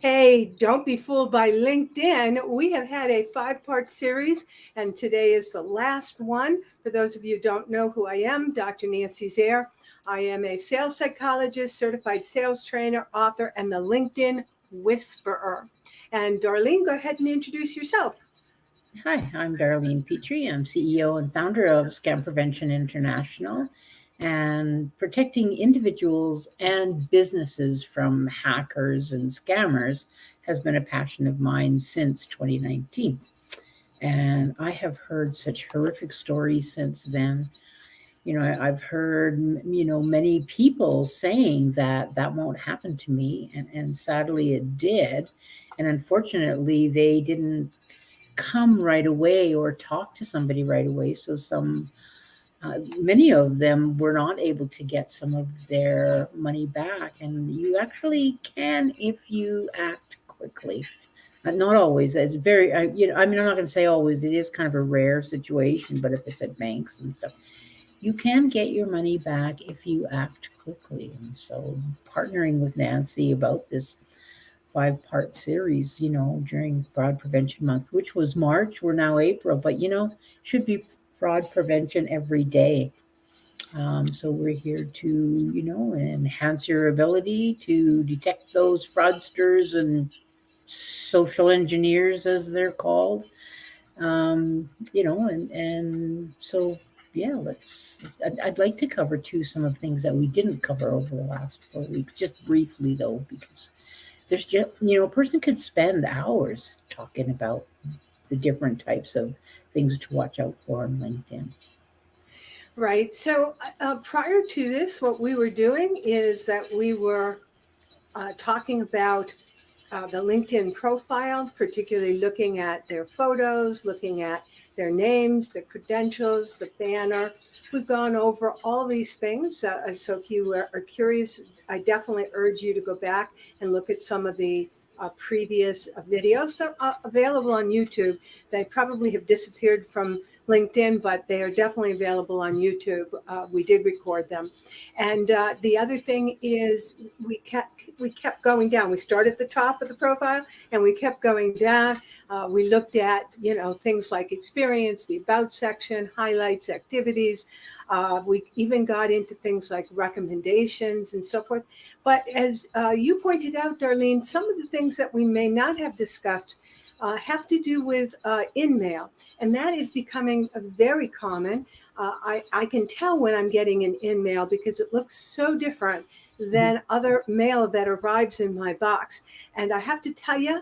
Hey, don't be fooled by LinkedIn. We have had a 5-part series, and today is the last one. For those of you who don't know who I am, Dr. Nancy Zare. I am a sales psychologist, certified sales trainer, author, and the LinkedIn Whisperer. And Darlene, go ahead and introduce yourself. Hi, I'm Darlene Petrie. I'm CEO and founder of Scam Prevention International. And protecting individuals and businesses from hackers and scammers has been a passion of mine since 2019. And I have heard such horrific stories since then. I've heard, many people saying that that won't happen to me. And sadly, it did. And unfortunately, they didn't come right away or talk to somebody right away. So many of them were not able to get some of their money back. And you actually can if you act quickly. Not always. It's very, I'm not going to say always. It is kind of a rare situation, but if it's at banks and stuff, you can get your money back if you act quickly. And so, partnering with Nancy about this 5-part series, during Fraud Prevention Month, which was March. We're now April, but should be fraud prevention every day. So we're here to, enhance your ability to detect those fraudsters and social engineers, as they're called. And so yeah, I'd like to cover too some of the things that we didn't cover over the last 4 weeks, just briefly though, because there's just, a person could spend hours talking about the different types of things to watch out for on LinkedIn. Right. So prior to this, what we were doing is that we were talking about the LinkedIn profile, particularly looking at their photos, looking at their names, their credentials, the banner. We've gone over all these things. So if you are curious, I definitely urge you to go back and look at some of the previous videos that are available on YouTube. They probably have disappeared from LinkedIn, but they are definitely available on YouTube. We did record them. And the other thing is we kept going down. We started at the top of the profile and we kept going down. We looked at, things like experience, the about section, highlights, activities. We even got into things like recommendations and so forth. But as you pointed out, Darlene, some of the things that we may not have discussed have to do with in-mail. And that is becoming very common. I can tell when I'm getting an in-mail because it looks so different than other mail that arrives in my box. And I have to tell you,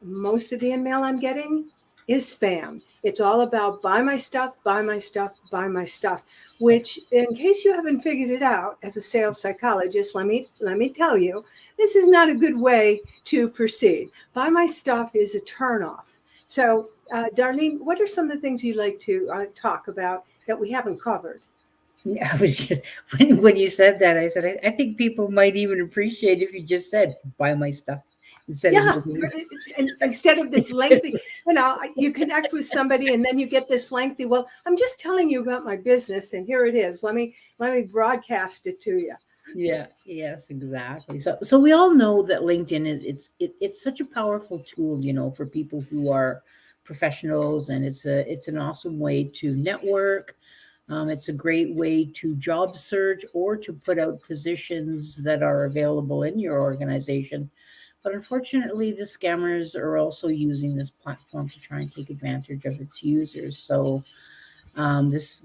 most of the email I'm getting is spam. It's all about buy my stuff, buy my stuff, buy my stuff, which in case you haven't figured it out as a sales psychologist, let me tell you, this is not a good way to proceed. Buy my stuff is a turnoff. So, Darlene, what are some of the things you'd like to talk about that we haven't covered? I was just when you said that, I said I think people might even appreciate if you just said buy my stuff instead of Yeah, moving. and instead of this lengthy, you connect with somebody and then you get this lengthy. Well, I'm just telling you about my business, and here it is. Let me broadcast it to you. Yeah, yes, exactly. So we all know that LinkedIn it's such a powerful tool, for people who are professionals, and it's an awesome way to network. It's a great way to job search or to put out positions that are available in your organization. But unfortunately, the scammers are also using this platform to try and take advantage of its users. So this,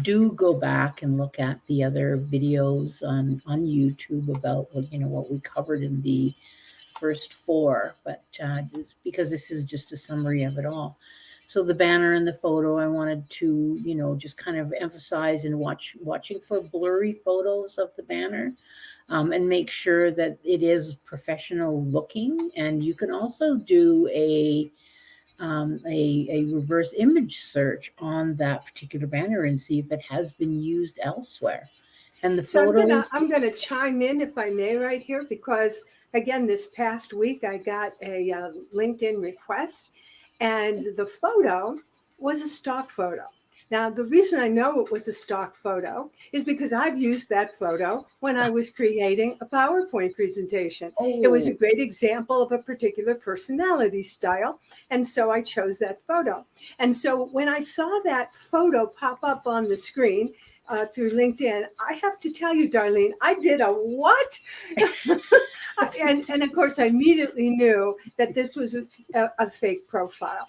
do go back and look at the other videos on YouTube about what we covered in the first four, but because this is just a summary of it all. So the banner and the photo, I wanted to, just kind of emphasize and watching for blurry photos of the banner, and make sure that it is professional looking. And you can also do a reverse image search on that particular banner and see if it has been used elsewhere. And the So photos, I'm gonna chime in if I may right here because again, this past week I got a LinkedIn request, and the photo was a stock photo. Now, the reason I know it was a stock photo is because I've used that photo when I was creating a PowerPoint presentation. It was a Oh, great example of a particular personality style, and so I chose that photo. And so when I saw that photo pop up on the screen through LinkedIn, I have to tell you, Darlene, I did a what? And of course, I immediately knew that this was a fake profile.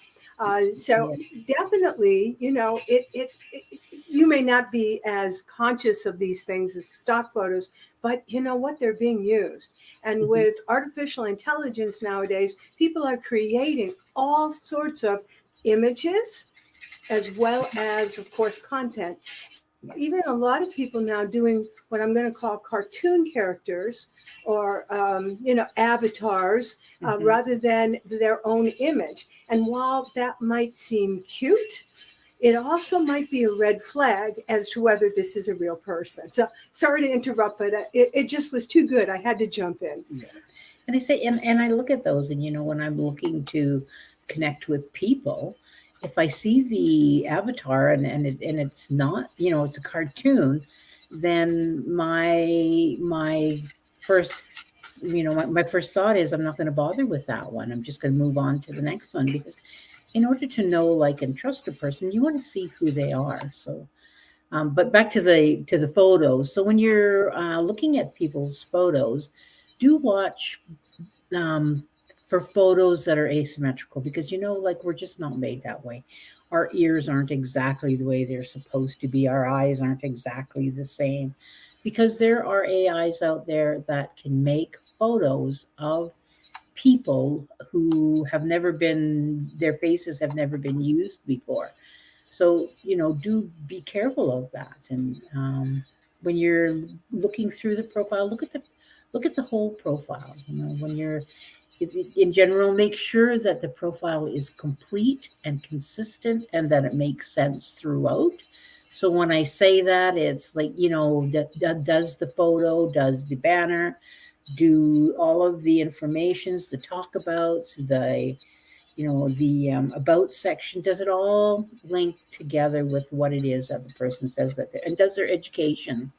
So yeah. definitely, you may not be as conscious of these things as stock photos, but you know what? They're being used. And Mhm. with artificial intelligence nowadays, people are creating all sorts of images as well as, of course, content. Yeah. Even a lot of people now doing what I'm going to call cartoon characters or, avatars Mhm. rather than their own image. And while that might seem cute, it also might be a red flag as to whether this is a real person. So sorry to interrupt, but it just was too good. I had to jump in. Yeah. And I say, and I look at those, and when I'm looking to connect with people, if I see the avatar and it's not, it's a cartoon, then my first, my first thought is I'm not going to bother with that one. I'm just going to move on to the next one, because in order to know, like, and trust a person, you want to see who they are. So, but back to the photos. So when you're looking at people's photos, do watch um, for photos that are asymmetrical, because like, we're just not made that way. Our ears aren't exactly the way they're supposed to be. Our eyes aren't exactly the same, because there are AIs out there that can make photos of people who have never been, their faces have never been used before. So, do be careful of that. And when you're looking through the profile, look at the whole profile. When you're in general, make sure that the profile is complete and consistent and that it makes sense throughout. So when I say that, it's like, does the photo, does the banner, do all of the informations, the talk abouts, the about section, does it all link together with what it is that the person says that and does their education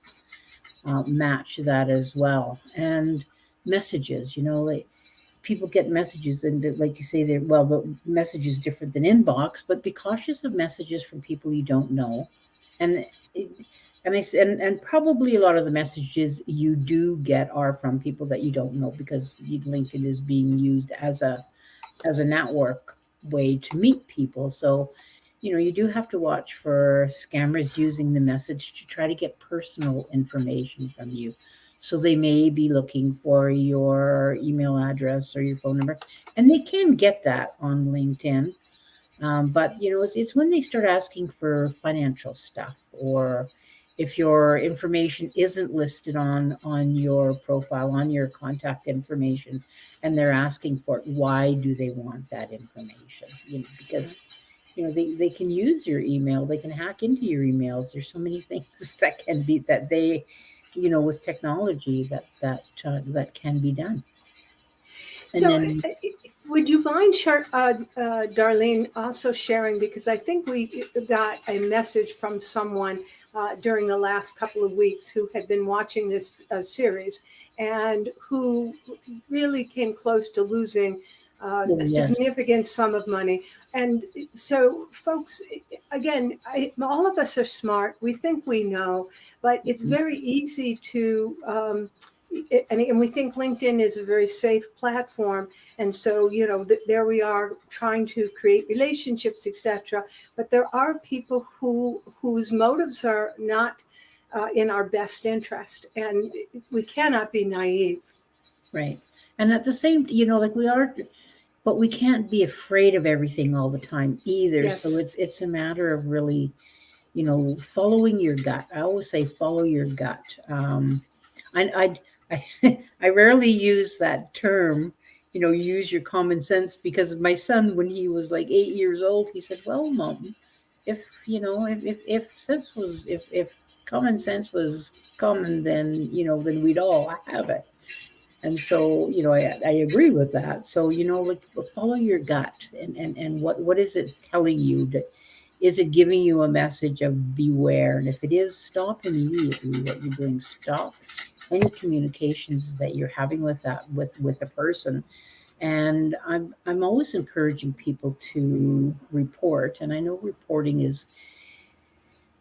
match that as well? And messages, like, people get messages, and like you say, the message is different than inbox, but be cautious of messages from people you don't know. And and probably a lot of the messages you do get are from people that you don't know, because LinkedIn is being used as a network way to meet people. So, you do have to watch for scammers using the message to try to get personal information from you. So they may be looking for your email address or your phone number, and they can get that on LinkedIn. But it's when they start asking for financial stuff, or if your information isn't listed on your profile, on your contact information, and they're asking for it. Why do they want that information? Because they can use your email, they can hack into your emails. There's so many things that can be that they, with technology, that can be done. And So, then would you mind, Darlene, also sharing? Because I think we got a message from someone during the last couple of weeks who had been watching this series and who really came close to losing oh, a yes. significant sum of money. And so, folks, again, all of us are smart. We think we know, but it's Mhm. very easy to. And we think LinkedIn is a very safe platform, and so there we are trying to create relationships, etc. But there are people whose motives are not in our best interest, and we cannot be naive. Right. And at the same, like, we are, but we can't be afraid of everything all the time either. So Yes. it's a matter of really, following your gut. I always say follow your gut. I rarely use that term, use your common sense, because my son, when he was like 8 years old, he said, "Well, Mom, if sense was if common sense was common, then then we'd all have it." And so, I agree with that. So, like, follow your gut, and what is it telling you? Is it giving you a message of beware? And if it is, stop immediately what you're doing. Stop any communications that you're having with with a person. And I'm always encouraging people to report. And I know reporting is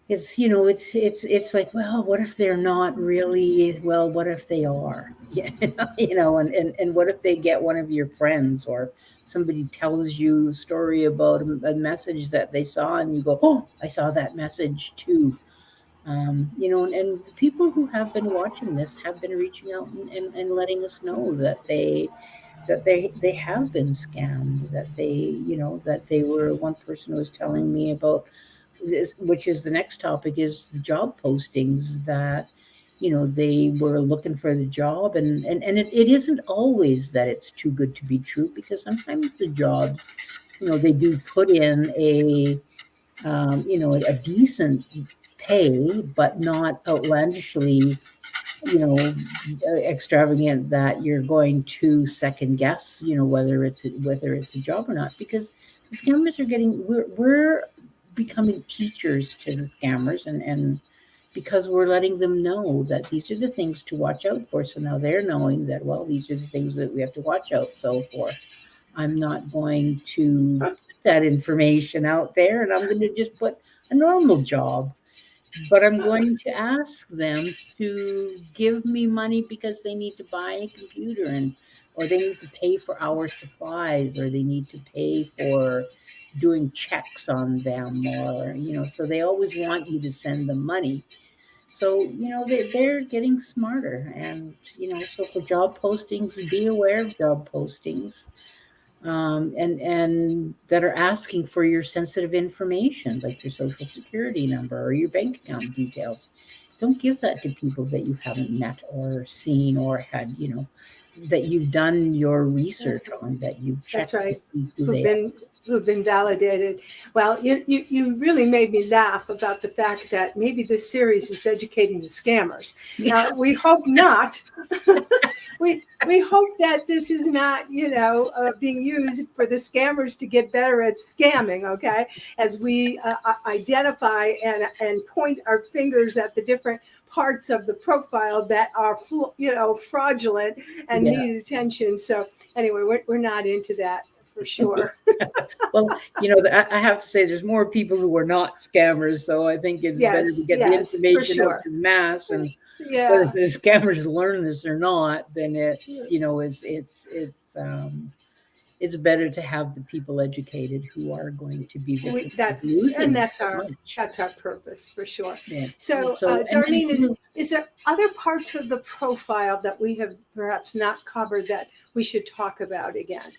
it's like, well, what if they're not really, well, what if they are? Yeah. And what if they get one of your friends, or somebody tells you a story about a message that they saw, and you go, oh, I saw that message too. And people who have been watching this have been reaching out and letting us know that they have been scammed, that they were, one person was telling me about this, which is the next topic, is the job postings, that they were looking for the job, and it isn't always that it's too good to be true, because sometimes the jobs, they do put in a decent pay, but not outlandishly, extravagant, that you're going to second guess, whether it's a job or not, because the scammers are getting, we're becoming teachers to the scammers, and because we're letting them know that these are the things to watch out for. So now they're knowing that, well, these are the things that we have to watch out for. I'm not going to put that information out there, and I'm going to just put a normal job. But I'm going to ask them to give me money because they need to buy a computer, or they need to pay for our supplies, or they need to pay for doing checks on them, or so they always want you to send them money. So they're getting smarter, and so for job postings, be aware of job postings, and that are asking for your sensitive information, like your social security number or your bank account details. Don't give that to people that you haven't met or seen, or had, that you've done your research on, that you've checked. That's right. To see who they are. Who've been validated. Well, you really made me laugh about the fact that maybe this series is educating the scammers. Now, we hope not. we hope that this is not, being used for the scammers to get better at scamming, okay? As we identify and point our fingers at the different parts of the profile that are, fraudulent and need attention. So anyway, we're not into that. For sure. Well, I have to say, there's more people who are not scammers, so I think it's better to get the information out to the mass. And whether the scammers learn this or not, then it's better to have the people educated who are going to be victims. That's our purpose, for sure. Yeah. So Darlene, is there other parts of the profile that we have perhaps not covered that we should talk about again?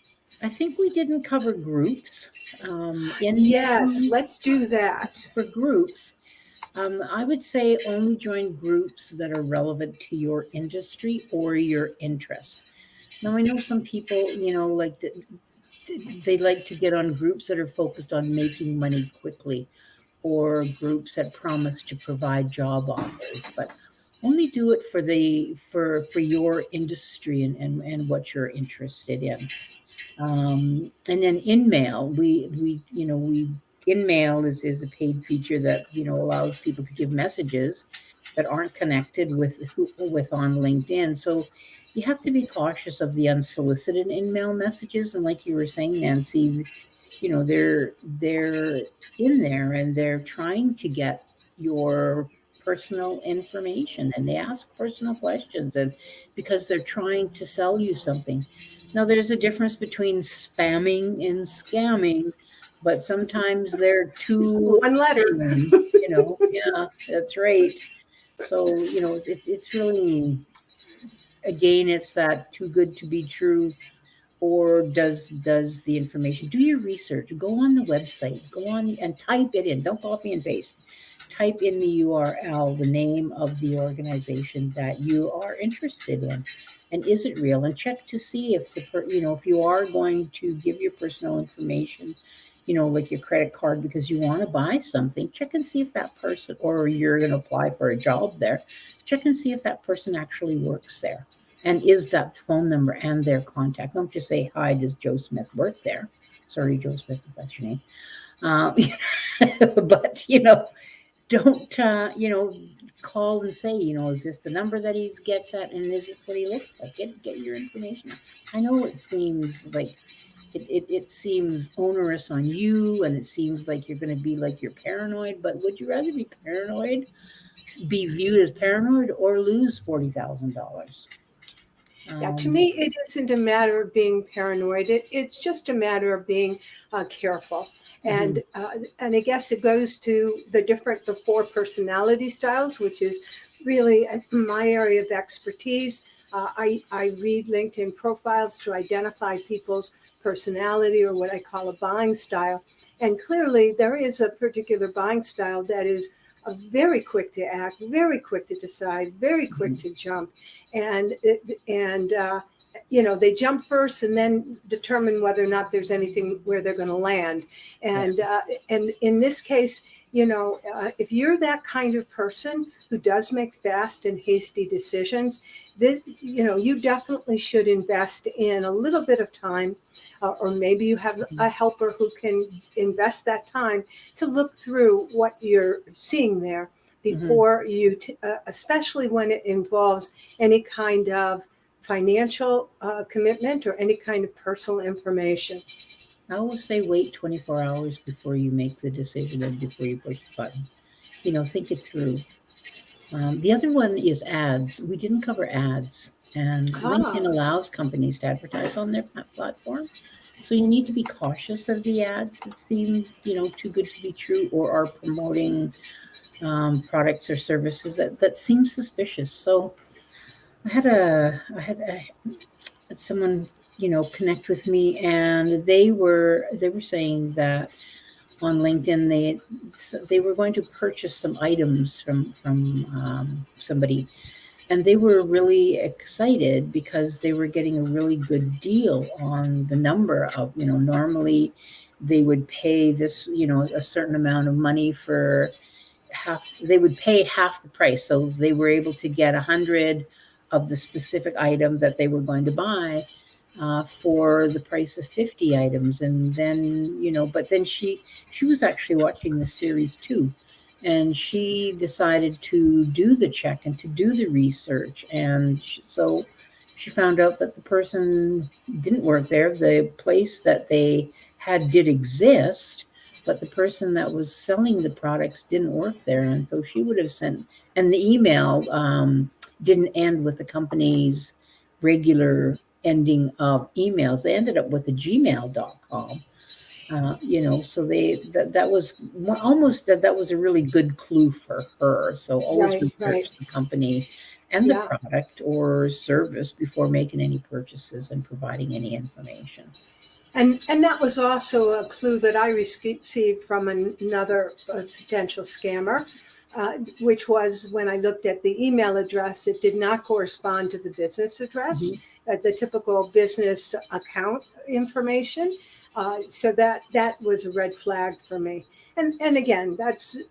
I think we didn't cover groups. Yes, let's do that. For groups, I would say only join groups that are relevant to your industry or your interest. Now, I know some people, they like to get on groups that are focused on making money quickly, or groups that promise to provide job offers, but only do it for your industry and what you're interested in. And then InMail, we InMail is a paid feature that allows people to give messages that aren't connected with on LinkedIn. So you have to be cautious of the unsolicited InMail messages. And like you were saying, Nancy, they're in there and they're trying to get your personal information, and they ask personal questions, and because they're trying to sell you something. Now, there's a difference between spamming and scamming, but sometimes they're two one letter. Yeah, that's right. So it's really, again, it's that too good to be true. Or does the information, do your research, go on the website, go on and type it in, don't copy and paste. Type in the URL, the name of the organization that you are interested in, and is it real? And check to see if if you are going to give your personal information, like your credit card, because you want to buy something. Check and see if that person, or you're going to apply for a job there. Check and see if that person actually works there, and is that phone number and their contact. Don't just say, "Hi, does Joe Smith work there?" Sorry, Joe Smith, if that's your name. Um, but don't call and say, is this the number that he gets at, and is this what he looks like? Get your information. I know it seems like it seems onerous on you, and it seems like you're going to be like you're paranoid. But would you rather be paranoid, be viewed as paranoid, or lose $40,000? Yeah, to me, it isn't a matter of being paranoid. It's just a matter of being careful. Mhm. And I guess it goes to the 4 personality styles, which is really my area of expertise. I read LinkedIn profiles to identify people's personality, or what I call a buying style. And clearly, there is a particular buying style that is very quick to act, very quick to decide, very quick Mhm. to jump, and they jump first and then determine whether or not there's anything where they're going to land. Yeah. And in this case, if you're that kind of person who does make fast and hasty decisions, then you definitely should invest in a little bit of time, or maybe you have a helper who can invest that time to look through what you're seeing there Mhm. before especially when it involves any kind of financial commitment or any kind of personal information. I always say wait 24 hours before you make the decision and before you push the button. Think it through. The other one is ads. We didn't cover ads, and Ah, LinkedIn allows companies to advertise on their platform. So you need to be cautious of the ads that seem, too good to be true, or are promoting products or services that seem suspicious. So I had someone, connect with me, and they were saying that on LinkedIn they were going to purchase some items from somebody, and they were really excited because they were getting a really good deal on the number of, normally they would pay this, a certain amount of money for they would pay half the price. So they were able to get 100 of the specific item that they were going to buy for the price of 50 items. And then, but then she was actually watching the series too. And she decided to do the check and to do the research. And so she found out that the person didn't work there. The place that they had did exist, but the person that was selling the products didn't work there. And so she would have sent, and the email didn't end with the company's regular ending of emails. They ended up with a gmail.com. So that was almost that was a really good clue for her. So always right, right. research the company and the Yeah. product or service before making any purchases and providing any information. And that was also a clue that I received from another potential scammer, which was when I looked at the email address, it did not correspond to the business address, Mhm. the typical business account information. So that was a red flag for me. And again,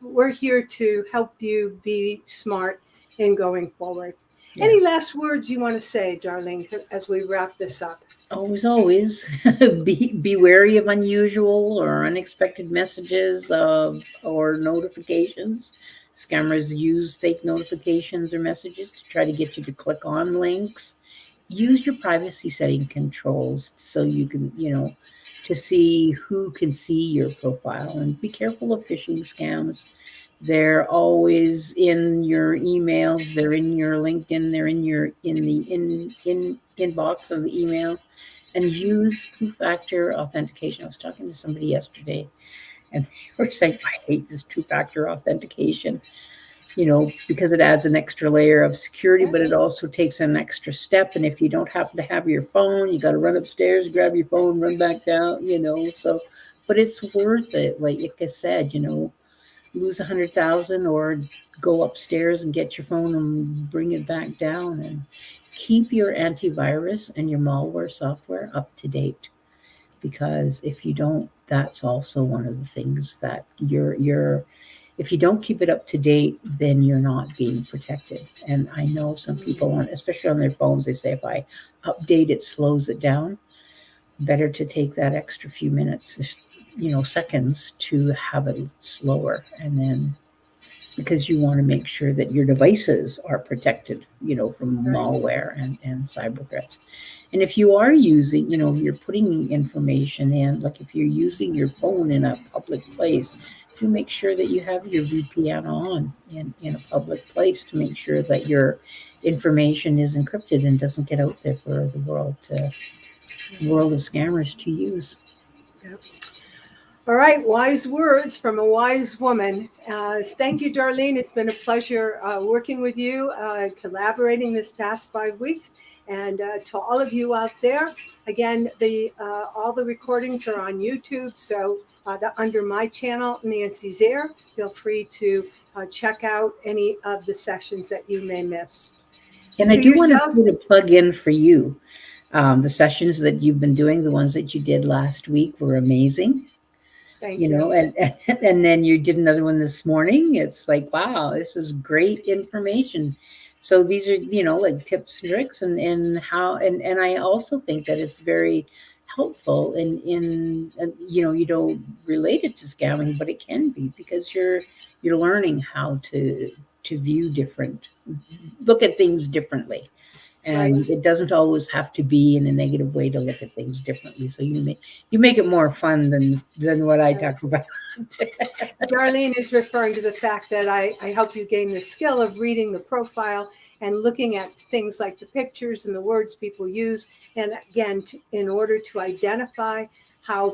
we're here to help you be smart in going forward. Yeah. Any last words you want to say, darling, as we wrap this up? Always be wary of unusual or unexpected messages or notifications. Scammers use fake notifications or messages to try to get you to click on links. Use your privacy setting controls so you can, to see who can see your profile, and be careful of phishing scams. They're always in your emails, they're in your LinkedIn, they're in the in inbox of the email. And use two-factor authentication. I was talking to somebody yesterday, and they were saying, I hate this two-factor authentication, because it adds an extra layer of security, but it also takes an extra step. And if you don't happen to have your phone, you got to run upstairs, grab your phone, run back down, so, but it's worth it. Like I said, lose 100,000 or go upstairs and get your phone and bring it back down, and keep your antivirus and your malware software up to date, because if you don't, that's also one of the things that you're if you don't keep it up to date, then you're not being protected. And I know some people, especially on their phones, they say if I update, it slows it down. better to take that extra few minutes, seconds, to have it slower. And then, because you want to make sure that your devices are protected, from Right. malware and cyber threats. And if you are using, you're putting information in, like if you're using your phone in a public place, to make sure that you have your VPN on in a public place, to make sure that your information is encrypted and doesn't get out there for the world of scammers to use. Yep. All right, wise words from a wise woman. Thank you, Darlene. It's been a pleasure working with you, collaborating this past 5 weeks. And to all of you out there, again, all the recordings are on YouTube. So under my channel, Nancy Zaire, feel free to check out any of the sessions that you may miss. And I do want to put a plug in for you. The sessions that you've been doing, the ones that you did last week, were amazing. Thank you. And then you did another one this morning. It's like, wow, this is great information. So these are, like tips and tricks and how, and I also think that it's very helpful in you don't relate it to scamming, but it can be, because you're learning how to look at things differently. And It doesn't always have to be in a negative way to look at things differently. So you make it more fun than what I talk about. Darlene is referring to the fact that I help you gain the skill of reading the profile and looking at things like the pictures and the words people use. And again, in order to identify how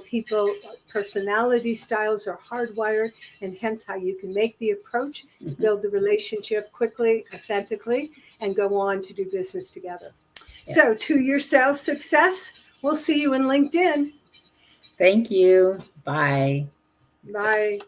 personality styles are hardwired, and hence how you can make the approach to build the relationship quickly, authentically, and go on to do business together. Yeah. So to your sales success, we'll see you in LinkedIn. Thank you. Bye. Bye.